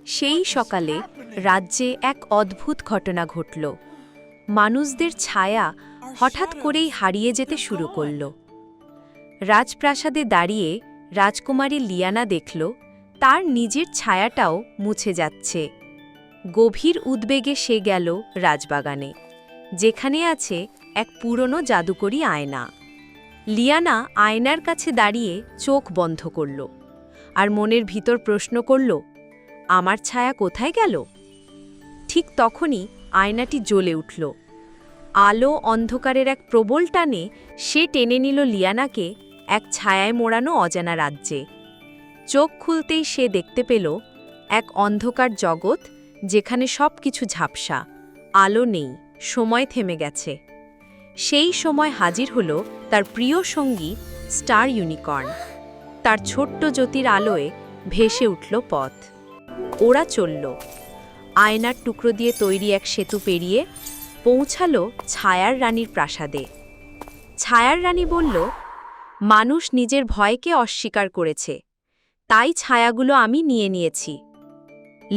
সেই সকালে রাজ্যে এক অদ্ভুত ঘটনা ঘটল। মানুষদের ছায়া হঠাৎ করেই হারিয়ে যেতে শুরু করল। রাজপ্রাসাদে দাঁড়িয়ে রাজকুমারী লিয়ানা দেখল তার নিজের ছায়াটাও মুছে যাচ্ছে। গভীর উদ্বেগে সে গেল রাজবাগানে, যেখানে আছে এক পুরনো জাদুকরী আয়না। লিয়ানা আয়নার কাছে দাঁড়িয়ে চোখ বন্ধ করল আর মনের ভিতর প্রশ্ন করল, আমার ছায়া কোথায় গেল? ঠিক তখনই আয়নাটি জ্বলে উঠল। আলো অন্ধকারের এক প্রবল টানে সে টেনে নিল লিয়ানাকে এক ছায়ায় মোড়ানো অজানা রাজ্যে। চোখ খুলতেই সে দেখতে পেল এক অন্ধকার জগৎ, যেখানে সবকিছু ঝাপসা, আলো নেই, সময় থেমে গেছে। সেই সময় হাজির হল তার প্রিয় সঙ্গী স্টার ইউনিকর্ন। তার ছোট্ট জ্যোতির আলোয় ভেসে উঠল পথ। ওরা চলল, আয়নার টুকরো দিয়ে তৈরি এক সেতু পেরিয়ে পৌঁছালো ছায়ার রানীর প্রাসাদে। ছায়ার রানী বলল, মানুষ নিজের ভয়কে অস্বীকার করেছে, তাই ছায়াগুলো আমি নিয়ে নিয়েছি।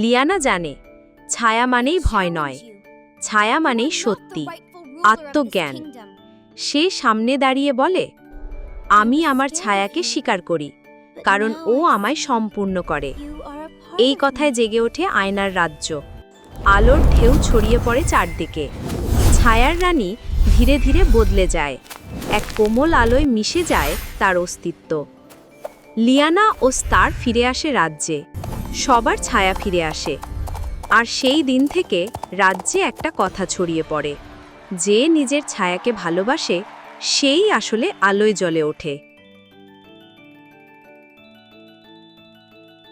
লিয়ানা জানে, ছায়া মানেই ভয় নয়, ছায়া মানেই সত্যি, আত্মজ্ঞান। সে সামনে দাঁড়িয়ে বলে, আমি আমার ছায়াকে স্বীকার করি, কারণ ও আমায় সম্পূর্ণ করে। এই কথায় জেগে ওঠে আয়নার রাজ্য। আলোর ঢেউ ছড়িয়ে পড়ে চারদিকে। ছায়ার রানী ধীরে ধীরে বদলে যায়, এক কোমল আলোয় মিশে যায় তার অস্তিত্ব। লিয়ানা ও স্টার ফিরে আসে রাজ্যে, সবার ছায়া ফিরে আসে। আর সেই দিন থেকে রাজ্যে একটা কথা ছড়িয়ে পড়ে, যে নিজের ছায়াকে ভালোবাসে সেই আসলে আলোয় জ্বলে ওঠে।